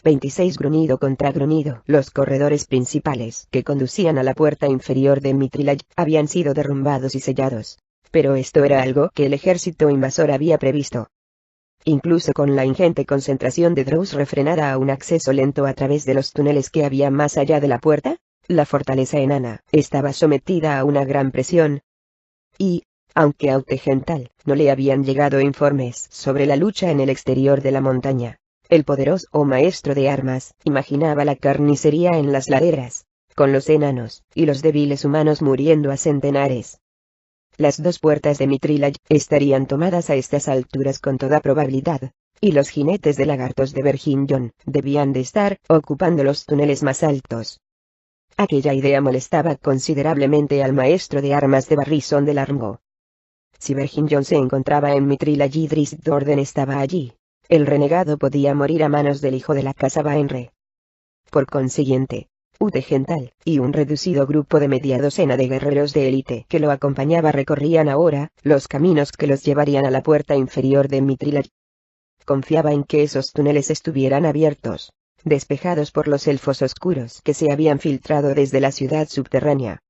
26 gruñido contra gruñido. Los corredores principales que conducían a la puerta inferior de Mitrilaj habían sido derrumbados y sellados. Pero esto era algo que el ejército invasor había previsto. Incluso con la ingente concentración de Drows refrenada a un acceso lento a través de los túneles que había más allá de la puerta, la fortaleza enana estaba sometida a una gran presión. Y, aunque a Utegental no le habían llegado informes sobre la lucha en el exterior de la montaña, el poderoso maestro de armas imaginaba la carnicería en las laderas, con los enanos y los débiles humanos muriendo a centenares. Las dos puertas de Mitrilaj estarían tomadas a estas alturas con toda probabilidad, y los jinetes de lagartos de Verginion debían de estar ocupando los túneles más altos. Aquella idea molestaba considerablemente al maestro de armas de Barrison de Largo. Si Verginion se encontraba en Mitrilaj y Drisdorden estaba allí, el renegado podía morir a manos del hijo de la casa Baenre. Por consiguiente, Utegental y un reducido grupo de media docena de guerreros de élite que lo acompañaba recorrían ahora los caminos que los llevarían a la puerta inferior de Mitrilaj. Confiaba en que esos túneles estuvieran abiertos, despejados por los elfos oscuros que se habían filtrado desde la ciudad subterránea.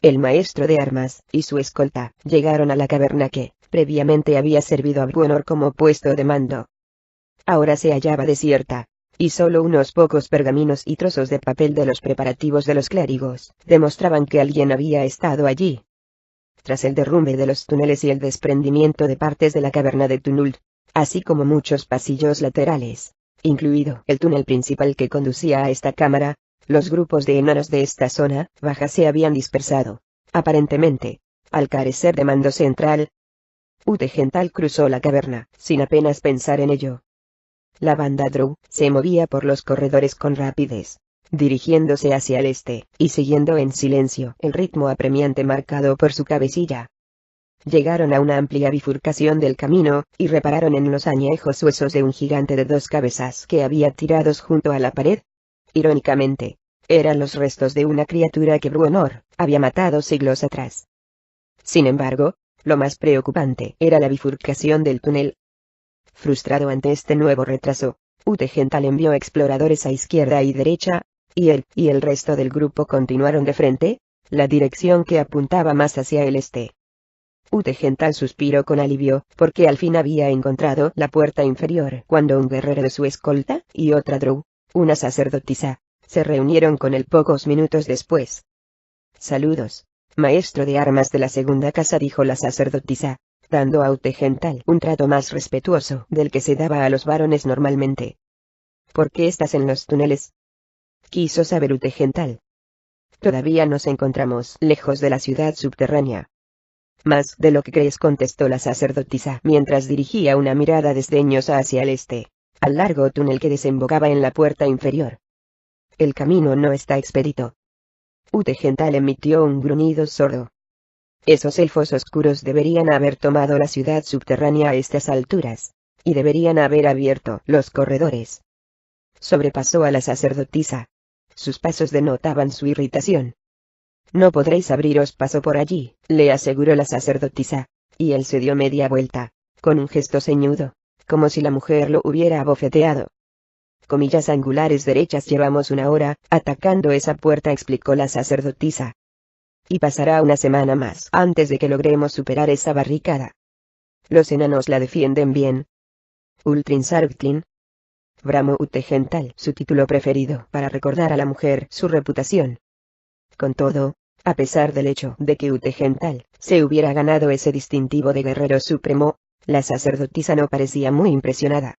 El maestro de armas y su escolta llegaron a la caverna que, previamente había servido a Bruenor como puesto de mando. Ahora se hallaba desierta, y solo unos pocos pergaminos y trozos de papel de los preparativos de los clérigos demostraban que alguien había estado allí. Tras el derrumbe de los túneles y el desprendimiento de partes de la caverna de Tunul, así como muchos pasillos laterales, incluido el túnel principal que conducía a esta cámara, los grupos de enanos de esta zona baja se habían dispersado, aparentemente, al carecer de mando central. Utegental cruzó la caverna, sin apenas pensar en ello. La banda Drow se movía por los corredores con rapidez, dirigiéndose hacia el este, y siguiendo en silencio el ritmo apremiante marcado por su cabecilla. Llegaron a una amplia bifurcación del camino, y repararon en los añejos huesos de un gigante de 2 cabezas que había tirados junto a la pared. Irónicamente, eran los restos de una criatura que Bruenor había matado siglos atrás. Sin embargo, lo más preocupante era la bifurcación del túnel. Frustrado ante este nuevo retraso, Utegental envió exploradores a izquierda y derecha, y él y el resto del grupo continuaron de frente, la dirección que apuntaba más hacia el este. Utegental suspiró con alivio, porque al fin había encontrado la puerta inferior cuando un guerrero de su escolta y otra Drow, una sacerdotisa, se reunieron con él pocos minutos después. «Saludos, maestro de armas de la segunda casa», dijo la sacerdotisa, dando a Utegental un trato más respetuoso del que se daba a los varones normalmente. «¿Por qué estás en los túneles?», quiso saber Utegental. «Todavía nos encontramos lejos de la ciudad subterránea». «Más de lo que crees», contestó la sacerdotisa mientras dirigía una mirada desdeñosa hacia el este, al largo túnel que desembocaba en la puerta inferior. «El camino no está expedito». Utegental emitió un gruñido sordo. Esos elfos oscuros deberían haber tomado la ciudad subterránea a estas alturas, y deberían haber abierto los corredores. Sobrepasó a la sacerdotisa. Sus pasos denotaban su irritación. «No podréis abriros paso por allí», le aseguró la sacerdotisa, y él se dio media vuelta, con un gesto ceñudo, como si la mujer lo hubiera abofeteado. «Comillas angulares derechas, llevamos 1 hora atacando esa puerta», explicó la sacerdotisa. «Y pasará una semana más antes de que logremos superar esa barricada. Los enanos la defienden bien». «Ultrin Sargtlin», bramó Utegental, su título preferido para recordar a la mujer su reputación. Con todo, a pesar del hecho de que Utegental se hubiera ganado ese distintivo de guerrero supremo, la sacerdotisa no parecía muy impresionada.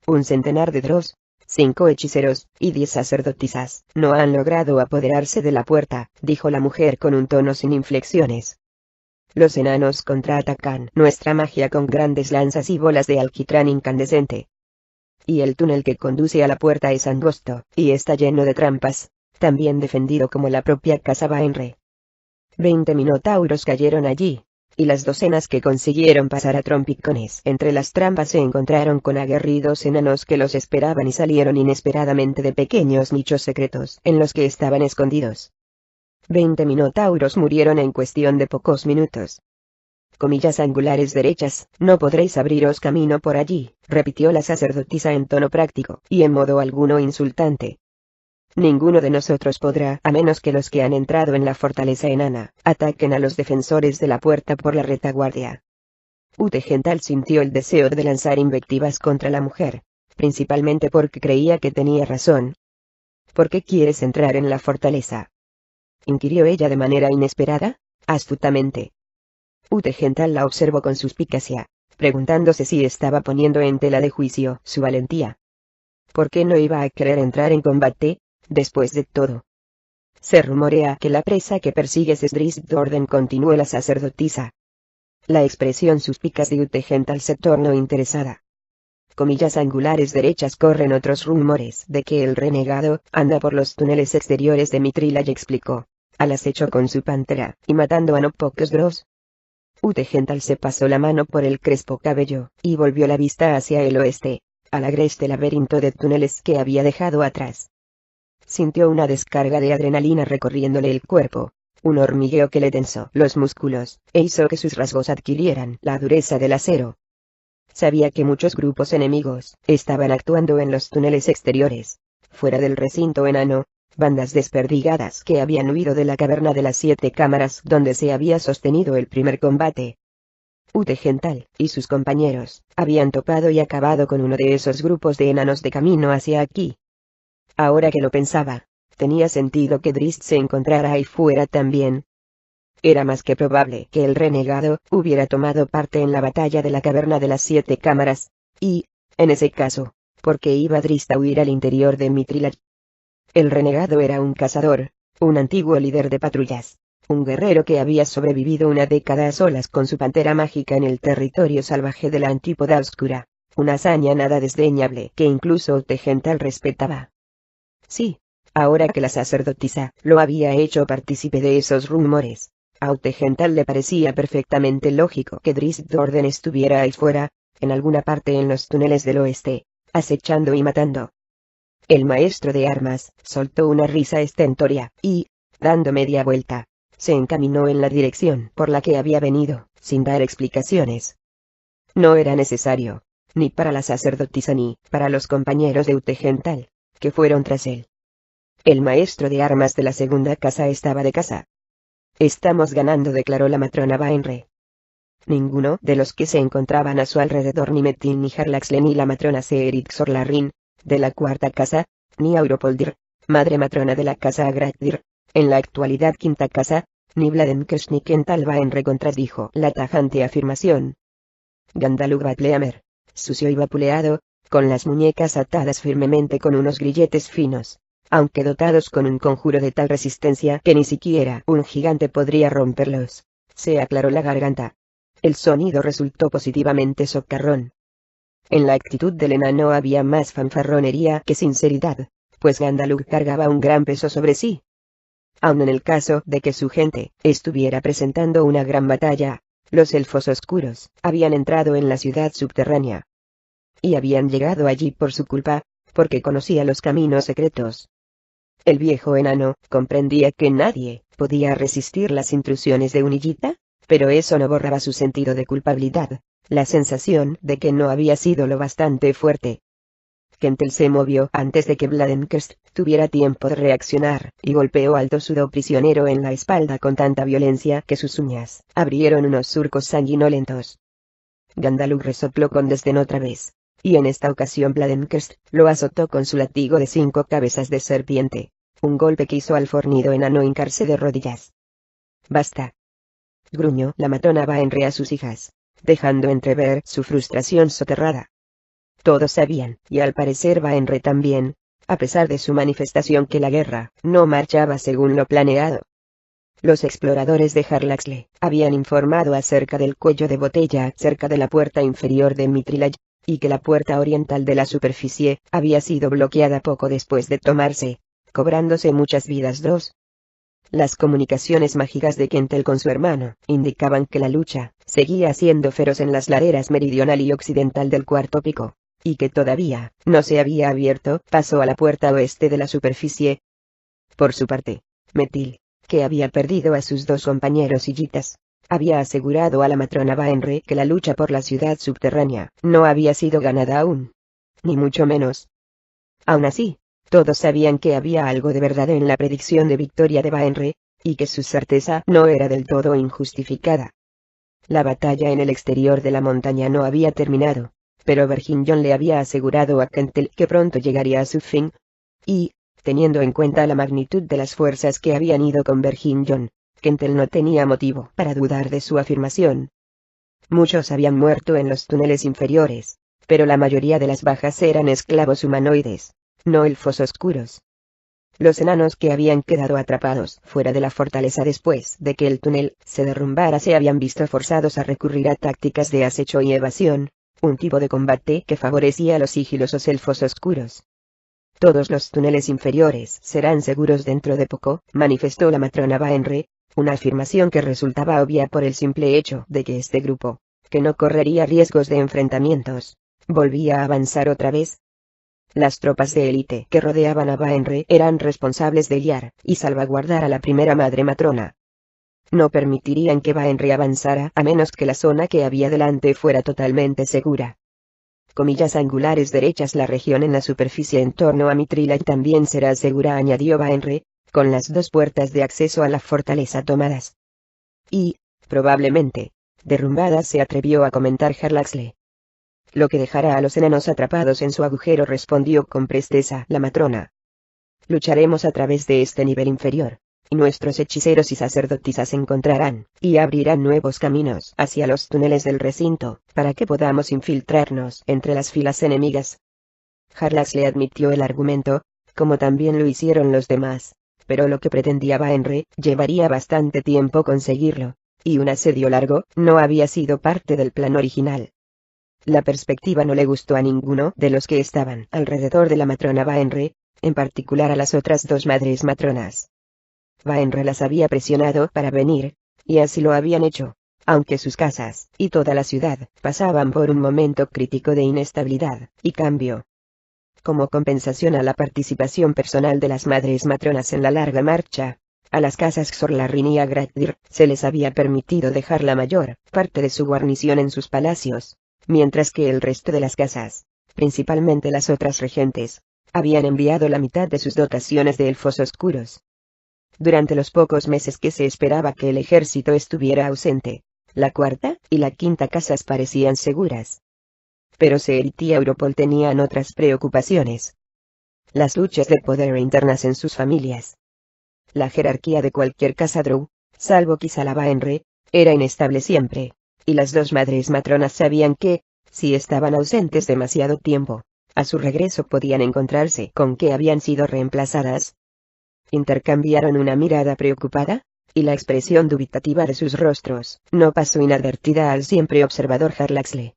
«Un centenar de Drows, 5 hechiceros y 10 sacerdotisas no han logrado apoderarse de la puerta», dijo la mujer con un tono sin inflexiones. «Los enanos contraatacan nuestra magia con grandes lanzas y bolas de alquitrán incandescente. Y el túnel que conduce a la puerta es angosto y está lleno de trampas, también defendido como la propia casa Baenre. 20 minotauros cayeron allí, y las docenas que consiguieron pasar a trompicones entre las trampas se encontraron con aguerridos enanos que los esperaban y salieron inesperadamente de pequeños nichos secretos en los que estaban escondidos. 20 minotauros murieron en cuestión de pocos minutos. comillas angulares derechas, no podréis abriros camino por allí, repitió la sacerdotisa en tono práctico, y en modo alguno insultante. Ninguno de nosotros podrá, a menos que los que han entrado en la fortaleza enana, ataquen a los defensores de la puerta por la retaguardia. Utegental sintió el deseo de lanzar invectivas contra la mujer, principalmente porque creía que tenía razón. ¿Por qué quieres entrar en la fortaleza?, inquirió ella de manera inesperada, astutamente. Utegental la observó con suspicacia, preguntándose si estaba poniendo en tela de juicio su valentía. ¿Por qué no iba a querer entrar en combate? Después de todo, se rumorea que la presa que persigues es Drizzt Do'Urden, continuó la sacerdotisa. La expresión suspicaz de Utegental se tornó interesada. Comillas angulares derechas, corren otros rumores de que el renegado anda por los túneles exteriores de Mithril, explicó, al acecho con su pantera, y matando a no pocos Drows. Utegental se pasó la mano por el crespo cabello, y volvió la vista hacia el oeste, al agreste laberinto de túneles que había dejado atrás. Sintió una descarga de adrenalina recorriéndole el cuerpo, un hormigueo que le tensó los músculos, e hizo que sus rasgos adquirieran la dureza del acero. Sabía que muchos grupos enemigos estaban actuando en los túneles exteriores, fuera del recinto enano, bandas desperdigadas que habían huido de la caverna de las 7 cámaras donde se había sostenido el primer combate. Utegental y sus compañeros habían topado y acabado con uno de esos grupos de enanos de camino hacia aquí. Ahora que lo pensaba, tenía sentido que Drizzt se encontrara ahí fuera también. Era más que probable que el renegado hubiera tomado parte en la batalla de la caverna de las 7 cámaras, y, en ese caso, ¿por qué iba Drizzt a huir al interior de Mithril? El renegado era un cazador, un antiguo líder de patrullas, un guerrero que había sobrevivido una década a solas con su pantera mágica en el territorio salvaje de la Antípoda Oscura, una hazaña nada desdeñable que incluso Utegental respetaba. Sí, ahora que la sacerdotisa lo había hecho partícipe de esos rumores, a Utegental le parecía perfectamente lógico que Drizzt Do'Urden estuviera ahí fuera, en alguna parte en los túneles del oeste, acechando y matando. El maestro de armas soltó una risa estentórea, y, dando media vuelta, se encaminó en la dirección por la que había venido, sin dar explicaciones. No era necesario, ni para la sacerdotisa ni para los compañeros de Utegental, que fueron tras él. El maestro de armas de la segunda casa estaba de casa. Estamos ganando, declaró la matrona Baenre. Ninguno de los que se encontraban a su alrededor, ni Metin ni Jarlaxle ni la matrona Seerit Sorlarrin, de la cuarta casa, ni Auropoldir, madre matrona de la casa Agrakdir, en la actualidad quinta casa, ni Bladenkirch ni Kental Baenre, contradijo la tajante afirmación. Gandalf Batleamer, sucio y vapuleado, con las muñecas atadas firmemente con unos grilletes finos, aunque dotados con un conjuro de tal resistencia que ni siquiera un gigante podría romperlos, se aclaró la garganta. El sonido resultó positivamente socarrón. En la actitud del enano había más fanfarronería que sinceridad, pues Gandalf cargaba un gran peso sobre sí. Aun en el caso de que su gente estuviera presentando una gran batalla, los elfos oscuros habían entrado en la ciudad subterránea. Y habían llegado allí por su culpa, porque conocía los caminos secretos. El viejo enano comprendía que nadie podía resistir las intrusiones de Unillita, pero eso no borraba su sentido de culpabilidad, la sensación de que no había sido lo bastante fuerte. Kentel se movió antes de que Bladenkirch tuviera tiempo de reaccionar, y golpeó al tosudo prisionero en la espalda con tanta violencia que sus uñas abrieron unos surcos sanguinolentos. Gandalf resopló con desdén otra vez, y en esta ocasión Bladenkirch lo azotó con su látigo de 5 cabezas de serpiente, un golpe que hizo al fornido enano hincarse de rodillas. «Basta», gruñó la matrona Baenre a sus hijas, dejando entrever su frustración soterrada. Todos sabían, y al parecer Baenre también, a pesar de su manifestación, que la guerra no marchaba según lo planeado. Los exploradores de Jarlaxle habían informado acerca del cuello de botella cerca de la puerta inferior de Mithril, y que la puerta oriental de la superficie había sido bloqueada poco después de tomarse, cobrándose muchas vidas. Las comunicaciones mágicas de Kentel con su hermano indicaban que la lucha seguía siendo feroz en las laderas meridional y occidental del cuarto pico, y que todavía no se había abierto paso a la puerta oeste de la superficie. Por su parte, Metil, que había perdido a sus 2 compañeros hillitas, había asegurado a la matrona Baenre que la lucha por la ciudad subterránea no había sido ganada aún. Ni mucho menos. Aún así, todos sabían que había algo de verdad en la predicción de victoria de Baenre, y que su certeza no era del todo injustificada. La batalla en el exterior de la montaña no había terminado, pero Verginion le había asegurado a Kentel que pronto llegaría a su fin. Y, teniendo en cuenta la magnitud de las fuerzas que habían ido con Verginion, Kentel no tenía motivo para dudar de su afirmación. Muchos habían muerto en los túneles inferiores, pero la mayoría de las bajas eran esclavos humanoides, no elfos oscuros. Los enanos que habían quedado atrapados fuera de la fortaleza después de que el túnel se derrumbara se habían visto forzados a recurrir a tácticas de acecho y evasión, un tipo de combate que favorecía a los sigilosos elfos oscuros. Todos los túneles inferiores serán seguros dentro de poco, manifestó la matrona Baenre, una afirmación que resultaba obvia por el simple hecho de que este grupo, que no correría riesgos de enfrentamientos, volvía a avanzar otra vez. Las tropas de élite que rodeaban a Baenre eran responsables de guiar y salvaguardar a la primera madre matrona. No permitirían que Baenre avanzara a menos que la zona que había delante fuera totalmente segura. Comillas angulares derechas. La región en la superficie en torno a Mithril también será segura, añadió Baenre, con las dos puertas de acceso a la fortaleza tomadas. Y, probablemente, derrumbadas, se atrevió a comentar Harlaxle. Lo que dejará a los enanos atrapados en su agujero, respondió con presteza la matrona. Lucharemos a través de este nivel inferior, y nuestros hechiceros y sacerdotisas encontrarán y abrirán nuevos caminos hacia los túneles del recinto, para que podamos infiltrarnos entre las filas enemigas. Harlaxle admitió el argumento, como también lo hicieron los demás, pero lo que pretendía Baenre llevaría bastante tiempo conseguirlo, y un asedio largo no había sido parte del plan original. La perspectiva no le gustó a ninguno de los que estaban alrededor de la matrona Baenre, en particular a las otras dos madres matronas. Baenre las había presionado para venir, y así lo habían hecho, aunque sus casas y toda la ciudad pasaban por un momento crítico de inestabilidad y cambio. Como compensación a la participación personal de las madres matronas en la larga marcha, a las casas Xorlarrin y Agradir se les había permitido dejar la mayor parte de su guarnición en sus palacios, mientras que el resto de las casas, principalmente las otras regentes, habían enviado la mitad de sus dotaciones de elfos oscuros. Durante los pocos meses que se esperaba que el ejército estuviera ausente, la cuarta y la quinta casas parecían seguras. Pero Seerith y Europol tenían otras preocupaciones. Las luchas de poder internas en sus familias. La jerarquía de cualquier casa Drow, salvo quizá la Baenre, era inestable siempre, y las dos madres matronas sabían que, si estaban ausentes demasiado tiempo, a su regreso podían encontrarse con que habían sido reemplazadas. Intercambiaron una mirada preocupada, y la expresión dubitativa de sus rostros no pasó inadvertida al siempre observador Harlaxle.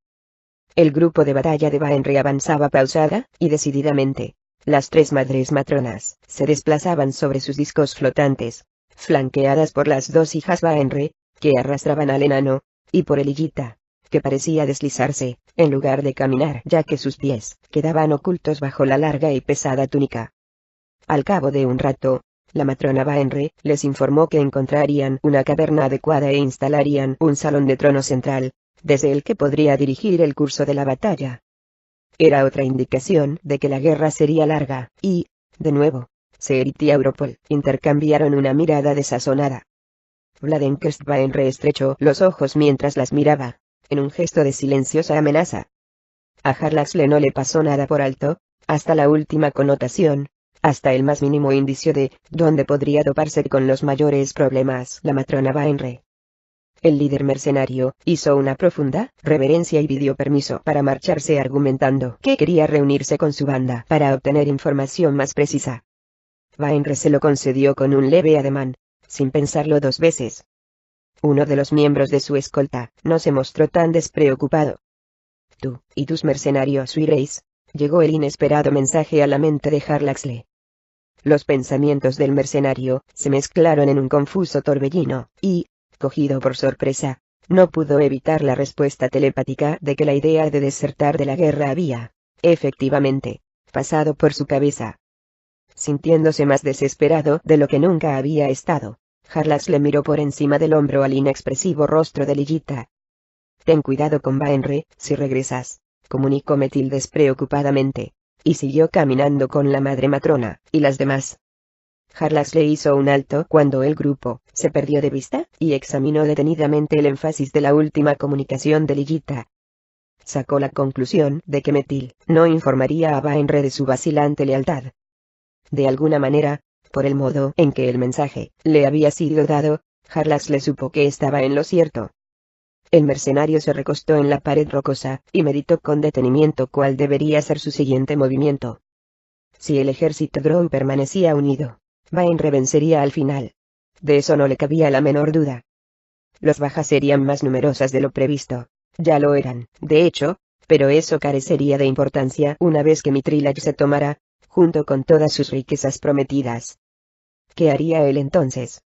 El grupo de batalla de Baenre avanzaba pausada y decididamente. Las tres madres matronas se desplazaban sobre sus discos flotantes, flanqueadas por las dos hijas Baenre, que arrastraban al enano, y por Elillita, que parecía deslizarse, en lugar de caminar, ya que sus pies quedaban ocultos bajo la larga y pesada túnica. Al cabo de un rato, la matrona Baenre les informó que encontrarían una caverna adecuada e instalarían un salón de trono central, desde el que podría dirigir el curso de la batalla. Era otra indicación de que la guerra sería larga, y, de nuevo, Seerith y Europol intercambiaron una mirada desazonada. Vladenkest Baenre estrechó los ojos mientras las miraba, en un gesto de silenciosa amenaza. A Harlaxle no le pasó nada por alto, hasta la última connotación, hasta el más mínimo indicio de dónde podría toparse con los mayores problemas la matrona Baenre. El líder mercenario hizo una profunda reverencia y pidió permiso para marcharse, argumentando que quería reunirse con su banda para obtener información más precisa. Baenre se lo concedió con un leve ademán, sin pensarlo dos veces. Uno de los miembros de su escolta no se mostró tan despreocupado. Tú y tus mercenarios huiréis, llegó el inesperado mensaje a la mente de Harlaxle. Los pensamientos del mercenario se mezclaron en un confuso torbellino, y, cogido por sorpresa, no pudo evitar la respuesta telepática de que la idea de desertar de la guerra había, efectivamente, pasado por su cabeza. Sintiéndose más desesperado de lo que nunca había estado, Harlax le miró por encima del hombro al inexpresivo rostro de Lillita. «Ten cuidado con Baenre, si regresas», comunicó Metil despreocupadamente, y siguió caminando con la madre matrona, y las demás. Harlax le hizo un alto cuando el grupo se perdió de vista, y examinó detenidamente el énfasis de la última comunicación de Lillita. Sacó la conclusión de que Metil no informaría a Baenre de su vacilante lealtad. De alguna manera, por el modo en que el mensaje le había sido dado, Harlax le supo que estaba en lo cierto. El mercenario se recostó en la pared rocosa, y meditó con detenimiento cuál debería ser su siguiente movimiento. Si el ejército Drow permanecía unido, Baenre vencería al final. De eso no le cabía la menor duda. Las bajas serían más numerosas de lo previsto. Ya lo eran, de hecho, pero eso carecería de importancia una vez que Mithril se tomara, junto con todas sus riquezas prometidas. ¿Qué haría él entonces?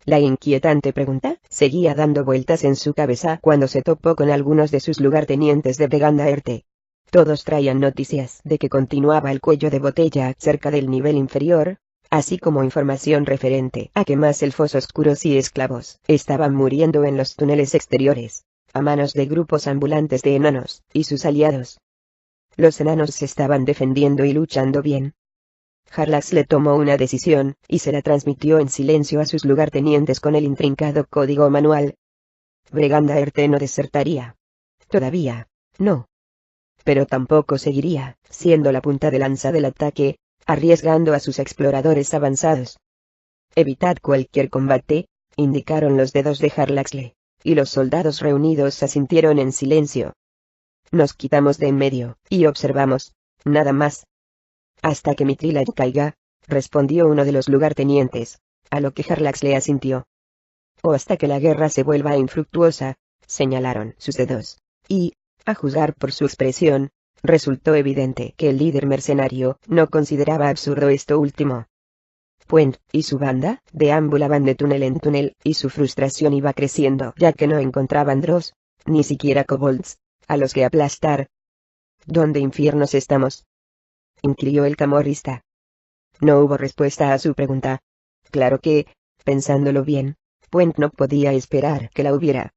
La inquietante pregunta seguía dando vueltas en su cabeza cuando se topó con algunos de sus lugartenientes de Bregandaerte. Todos traían noticias de que continuaba el cuello de botella cerca del nivel inferior, así como información referente a que más elfos oscuros y esclavos estaban muriendo en los túneles exteriores, a manos de grupos ambulantes de enanos y sus aliados. Los enanos se estaban defendiendo y luchando bien. Harlax le tomó una decisión, y se la transmitió en silencio a sus lugartenientes con el intrincado código manual. Bregandaerte no desertaría. Todavía, no. Pero tampoco seguiría, siendo la punta de lanza del ataque, arriesgando a sus exploradores avanzados. Evitad cualquier combate, indicaron los dedos de Harlaxle, y los soldados reunidos asintieron en silencio. Nos quitamos de en medio, y observamos, nada más. Hasta que Mithril caiga, respondió uno de los lugartenientes, a lo que Harlax le asintió. O hasta que la guerra se vuelva infructuosa, señalaron sus dedos, y, a juzgar por su expresión, resultó evidente que el líder mercenario no consideraba absurdo esto último. Puent y su banda deambulaban de túnel en túnel, y su frustración iba creciendo ya que no encontraban Drows, ni siquiera kobolds, a los que aplastar. ¿Dónde infiernos estamos?, inquirió el camorrista. No hubo respuesta a su pregunta. Claro que, pensándolo bien, Puent no podía esperar que la hubiera.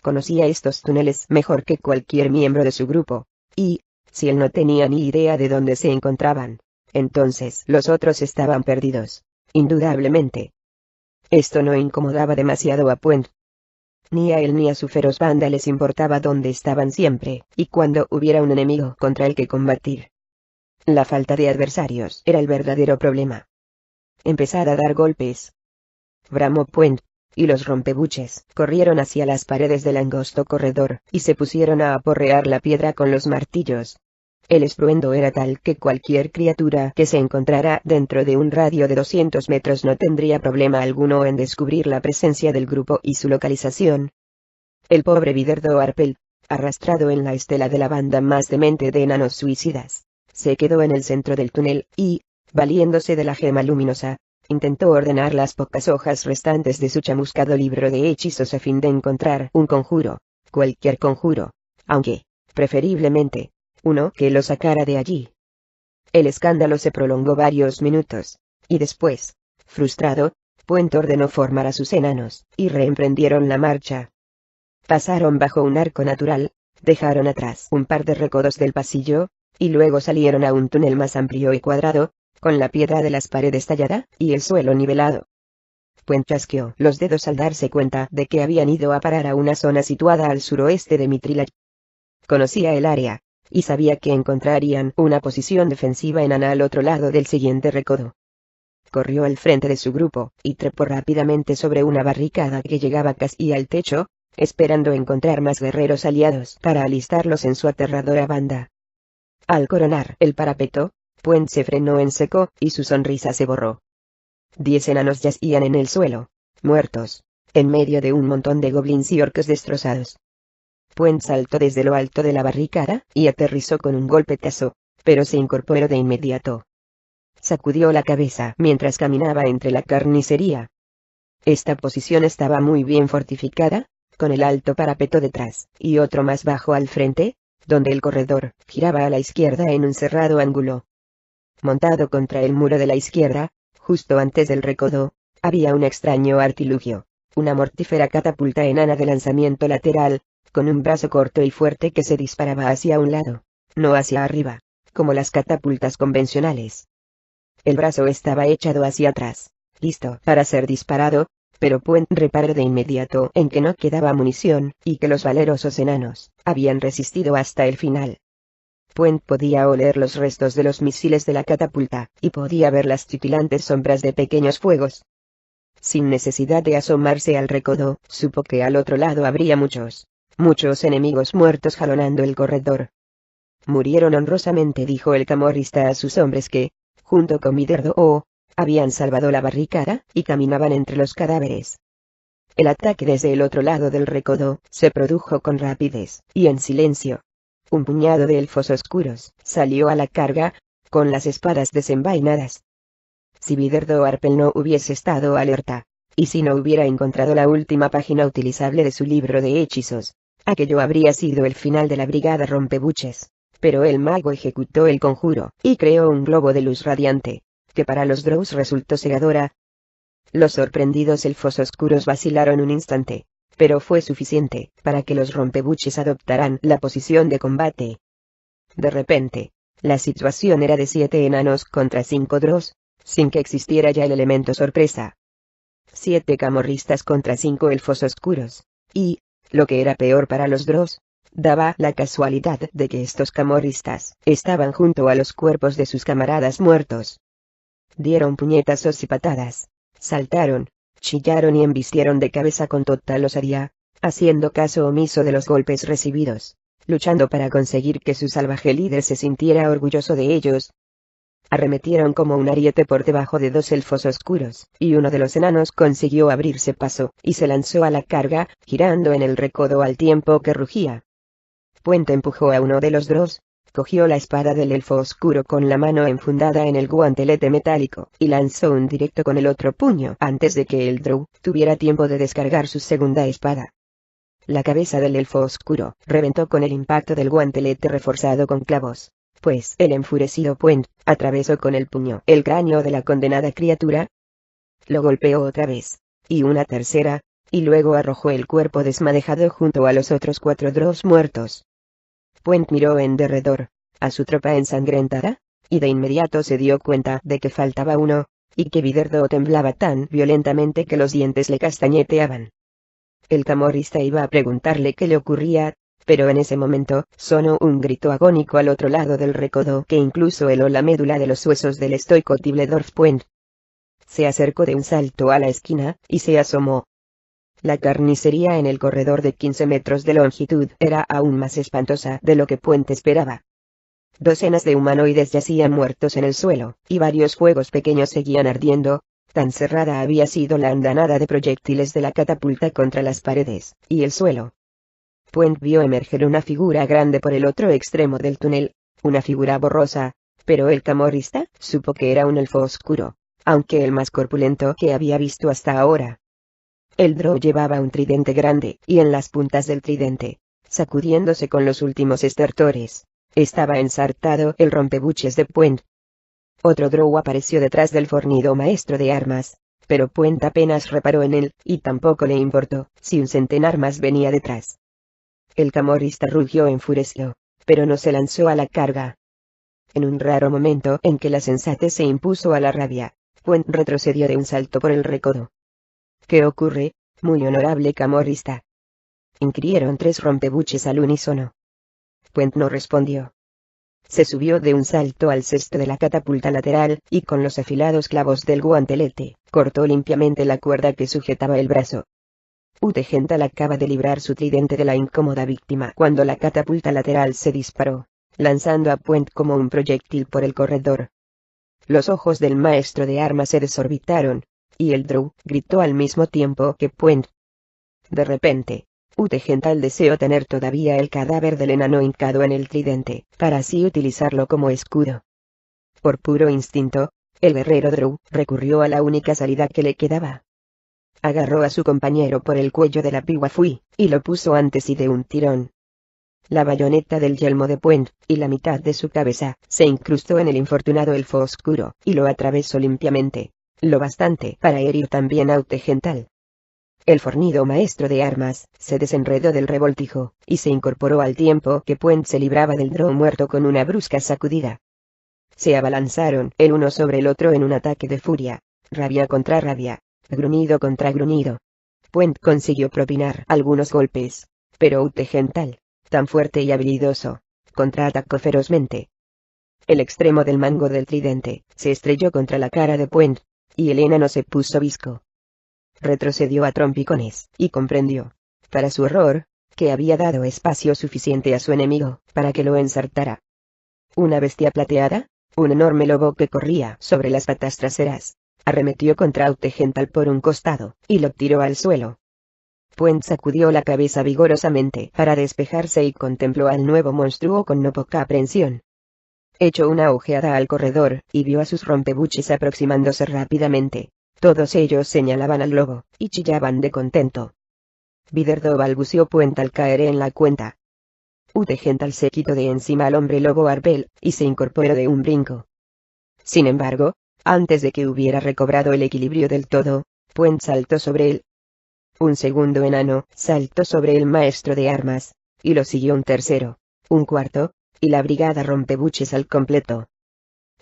Conocía estos túneles mejor que cualquier miembro de su grupo, y, si él no tenía ni idea de dónde se encontraban, entonces los otros estaban perdidos, indudablemente. Esto no incomodaba demasiado a Puent. Ni a él ni a su feroz banda les importaba dónde estaban siempre, y cuando hubiera un enemigo contra el que combatir. La falta de adversarios era el verdadero problema. Empezad a dar golpes, bramó Puent, y los rompebuches corrieron hacia las paredes del angosto corredor, y se pusieron a aporrear la piedra con los martillos. El estruendo era tal que cualquier criatura que se encontrara dentro de un radio de 200 metros no tendría problema alguno en descubrir la presencia del grupo y su localización. El pobre Viderdo Arpel, arrastrado en la estela de la banda más demente de enanos suicidas, se quedó en el centro del túnel, y, valiéndose de la gema luminosa, intentó ordenar las pocas hojas restantes de su chamuscado libro de hechizos a fin de encontrar un conjuro, cualquier conjuro, aunque, preferiblemente, uno que lo sacara de allí. El escándalo se prolongó varios minutos, y después, frustrado, Puent ordenó formar a sus enanos, y reemprendieron la marcha. Pasaron bajo un arco natural, dejaron atrás un par de recodos del pasillo, y luego salieron a un túnel más amplio y cuadrado, con la piedra de las paredes tallada, y el suelo nivelado. Puent chasqueó los dedos al darse cuenta de que habían ido a parar a una zona situada al suroeste de Mithril. Conocía el área, y sabía que encontrarían una posición defensiva enana al otro lado del siguiente recodo. Corrió al frente de su grupo, y trepó rápidamente sobre una barricada que llegaba casi al techo, esperando encontrar más guerreros aliados para alistarlos en su aterradora banda. Al coronar el parapeto, Puent se frenó en seco, y su sonrisa se borró. 10 enanos yacían en el suelo, muertos, en medio de un montón de goblins y orcos destrozados. Puent saltó desde lo alto de la barricada, y aterrizó con un golpetazo, pero se incorporó de inmediato. Sacudió la cabeza mientras caminaba entre la carnicería. Esta posición estaba muy bien fortificada, con el alto parapeto detrás, y otro más bajo al frente, donde el corredor giraba a la izquierda en un cerrado ángulo. Montado contra el muro de la izquierda, justo antes del recodo, había un extraño artilugio, una mortífera catapulta enana de lanzamiento lateral, con un brazo corto y fuerte que se disparaba hacia un lado, no hacia arriba, como las catapultas convencionales. El brazo estaba echado hacia atrás, listo para ser disparado, pero Puent reparó de inmediato en que no quedaba munición, y que los valerosos enanos habían resistido hasta el final. Puent podía oler los restos de los misiles de la catapulta, y podía ver las titilantes sombras de pequeños fuegos. Sin necesidad de asomarse al recodo, supo que al otro lado habría muchos enemigos muertos jalonando el corredor. Murieron honrosamente, dijo el camorrista a sus hombres que, junto con Viderdo, habían salvado la barricada, y caminaban entre los cadáveres. El ataque desde el otro lado del recodo se produjo con rapidez, y en silencio. Un puñado de elfos oscuros salió a la carga, con las espadas desenvainadas. Si Viderdo Arpel no hubiese estado alerta, y si no hubiera encontrado la última página utilizable de su libro de hechizos, aquello habría sido el final de la brigada rompebuches. Pero el mago ejecutó el conjuro, y creó un globo de luz radiante, que para los drows resultó cegadora. Los sorprendidos elfos oscuros vacilaron un instante, pero fue suficiente para que los rompebuches adoptaran la posición de combate. De repente, la situación era de 7 enanos contra 5 drows, sin que existiera ya el elemento sorpresa. 7 camorristas contra 5 elfos oscuros, y, lo que era peor para los drows, daba la casualidad de que estos camorristas estaban junto a los cuerpos de sus camaradas muertos. Dieron puñetazos y patadas, saltaron, chillaron y embistieron de cabeza con total osadía, haciendo caso omiso de los golpes recibidos, luchando para conseguir que su salvaje líder se sintiera orgulloso de ellos. Arremetieron como un ariete por debajo de 2 elfos oscuros, y uno de los enanos consiguió abrirse paso, y se lanzó a la carga, girando en el recodo al tiempo que rugía. Puente empujó a uno de los drows, cogió la espada del elfo oscuro con la mano enfundada en el guantelete metálico, y lanzó un directo con el otro puño antes de que el drow tuviera tiempo de descargar su segunda espada. La cabeza del elfo oscuro reventó con el impacto del guantelete reforzado con clavos, pues el enfurecido Puent atravesó con el puño el cráneo de la condenada criatura. Lo golpeó otra vez, y una tercera, y luego arrojó el cuerpo desmadejado junto a los otros 4 drows muertos. Puent miró en derredor a su tropa ensangrentada, y de inmediato se dio cuenta de que faltaba uno, y que Viderdo temblaba tan violentamente que los dientes le castañeteaban. El camorrista iba a preguntarle qué le ocurría, pero en ese momento sonó un grito agónico al otro lado del recodo que incluso heló la médula de los huesos del estoico Tibledorf Puent. Se acercó de un salto a la esquina, y se asomó. La carnicería en el corredor de 15 metros de longitud era aún más espantosa de lo que Puent esperaba. Docenas de humanoides yacían muertos en el suelo, y varios fuegos pequeños seguían ardiendo. Tan cerrada había sido la andanada de proyectiles de la catapulta contra las paredes y el suelo. Puent vio emerger una figura grande por el otro extremo del túnel, una figura borrosa, pero el camorrista supo que era un elfo oscuro, aunque el más corpulento que había visto hasta ahora. El drow llevaba un tridente grande, y en las puntas del tridente, sacudiéndose con los últimos estertores, estaba ensartado el rompebuches de Puent. Otro drow apareció detrás del fornido maestro de armas, pero Puent apenas reparó en él, y tampoco le importó si un centenar más venía detrás. El camorrista rugió enfurecido, pero no se lanzó a la carga. En un raro momento en que la sensatez se impuso a la rabia, Puent retrocedió de un salto por el recodo. ¿Qué ocurre, muy honorable camorrista?, inquirieron 3 rompebuches al unísono. Puent no respondió. Se subió de un salto al cesto de la catapulta lateral, y con los afilados clavos del guantelete, cortó limpiamente la cuerda que sujetaba el brazo. Utegental acaba de librar su tridente de la incómoda víctima cuando la catapulta lateral se disparó, lanzando a Puent como un proyectil por el corredor. Los ojos del maestro de armas se desorbitaron, y el drow gritó al mismo tiempo que Puent. De repente, Utegental deseó tener todavía el cadáver del enano hincado en el tridente, para así utilizarlo como escudo. Por puro instinto, el guerrero drow recurrió a la única salida que le quedaba. Agarró a su compañero por el cuello de la pihuafui, y lo puso ante sí de un tirón. La bayoneta del yelmo de Puent, y la mitad de su cabeza, se incrustó en el infortunado elfo oscuro, y lo atravesó limpiamente, lo bastante para herir también a Utegental. El fornido maestro de armas se desenredó del revoltijo, y se incorporó al tiempo que Puent se libraba del drow muerto con una brusca sacudida. Se abalanzaron el uno sobre el otro en un ataque de furia, rabia contra rabia, gruñido contra gruñido. Puent consiguió propinar algunos golpes, pero Utegental, tan fuerte y habilidoso, contraatacó ferozmente. El extremo del mango del tridente se estrelló contra la cara de Puent, y el enano se puso visco. Retrocedió a trompicones, y comprendió, para su horror, que había dado espacio suficiente a su enemigo, para que lo ensartara. Una bestia plateada, un enorme lobo que corría sobre las patas traseras, arremetió contra Utegental por un costado, y lo tiró al suelo. Puent sacudió la cabeza vigorosamente para despejarse y contempló al nuevo monstruo con no poca aprensión. Echó una ojeada al corredor, y vio a sus rompebuches aproximándose rápidamente. Todos ellos señalaban al lobo, y chillaban de contento. Viderdo, balbuceó Puent al caer en la cuenta. Utegental se quitó de encima al hombre lobo Arbel, y se incorporó de un brinco. Sin embargo, antes de que hubiera recobrado el equilibrio del todo, Puent saltó sobre él. Un segundo enano saltó sobre el maestro de armas, y lo siguió un tercero, un cuarto, y la brigada rompebuches al completo.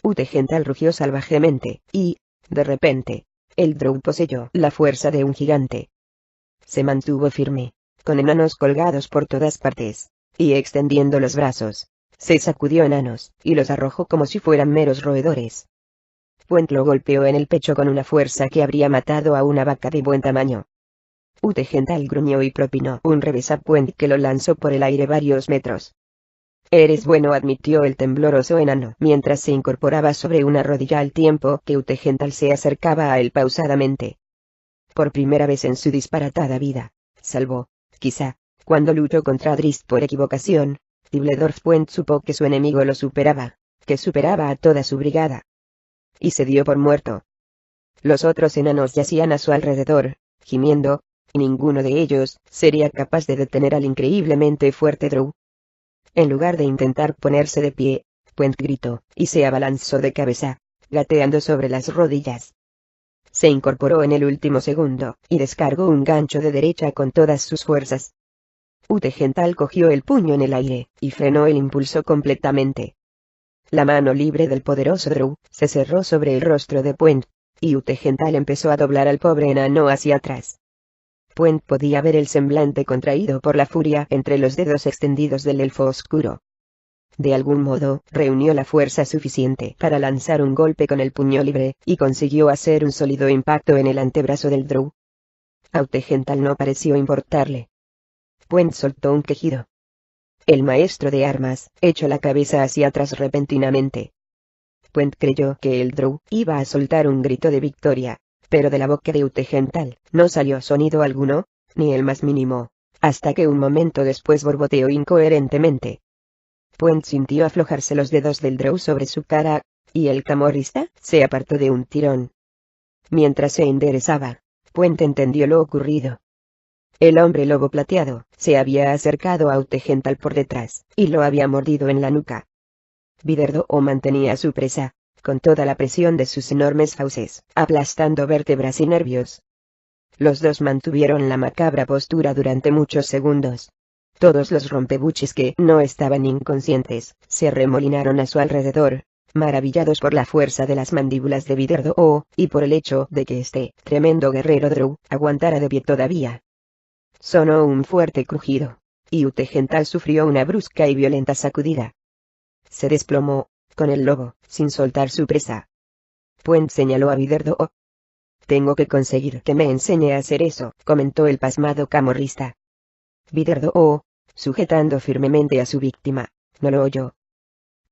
Utegental rugió salvajemente, y, de repente, el drow poseyó la fuerza de un gigante. Se mantuvo firme, con enanos colgados por todas partes, y extendiendo los brazos, se sacudió enanos, y los arrojó como si fueran meros roedores. Puent lo golpeó en el pecho con una fuerza que habría matado a una vaca de buen tamaño. Utegental gruñó y propinó un revés a Puent que lo lanzó por el aire varios metros. Eres bueno, admitió el tembloroso enano mientras se incorporaba sobre una rodilla al tiempo que Utegental se acercaba a él pausadamente. Por primera vez en su disparatada vida, salvo, quizá, cuando luchó contra Drist por equivocación, Tibledorf Puent supo que su enemigo lo superaba, que superaba a toda su brigada. Y se dio por muerto. Los otros enanos yacían a su alrededor, gimiendo, y ninguno de ellos sería capaz de detener al increíblemente fuerte drow. En lugar de intentar ponerse de pie, Puent gritó, y se abalanzó de cabeza, gateando sobre las rodillas. Se incorporó en el último segundo, y descargó un gancho de derecha con todas sus fuerzas. Utegental cogió el puño en el aire, y frenó el impulso completamente. La mano libre del poderoso drow se cerró sobre el rostro de Puent, y Utegental empezó a doblar al pobre enano hacia atrás. Puent podía ver el semblante contraído por la furia entre los dedos extendidos del elfo oscuro. De algún modo, reunió la fuerza suficiente para lanzar un golpe con el puño libre, y consiguió hacer un sólido impacto en el antebrazo del drow. A Utegental no pareció importarle. Puent soltó un quejido. El maestro de armas echó la cabeza hacia atrás repentinamente. Puent creyó que el drow iba a soltar un grito de victoria, pero de la boca de Utegental no salió sonido alguno, ni el más mínimo, hasta que un momento después borboteó incoherentemente. Puent sintió aflojarse los dedos del drow sobre su cara, y el camorrista se apartó de un tirón. Mientras se enderezaba, Puent entendió lo ocurrido. El hombre lobo plateado se había acercado a Utegental por detrás, y lo había mordido en la nuca. Viderdo mantenía a su presa, con toda la presión de sus enormes fauces, aplastando vértebras y nervios. Los dos mantuvieron la macabra postura durante muchos segundos. Todos los rompebuches que no estaban inconscientes, se arremolinaron a su alrededor, maravillados por la fuerza de las mandíbulas de Viderdo y por el hecho de que este tremendo guerrero drow aguantara de pie todavía. Sonó un fuerte crujido, y Utegental sufrió una brusca y violenta sacudida. Se desplomó, con el lobo, sin soltar su presa. Puent señaló a Viderdo. Tengo que conseguir que me enseñe a hacer eso, comentó el pasmado camorrista. Viderdo, sujetando firmemente a su víctima, no lo oyó.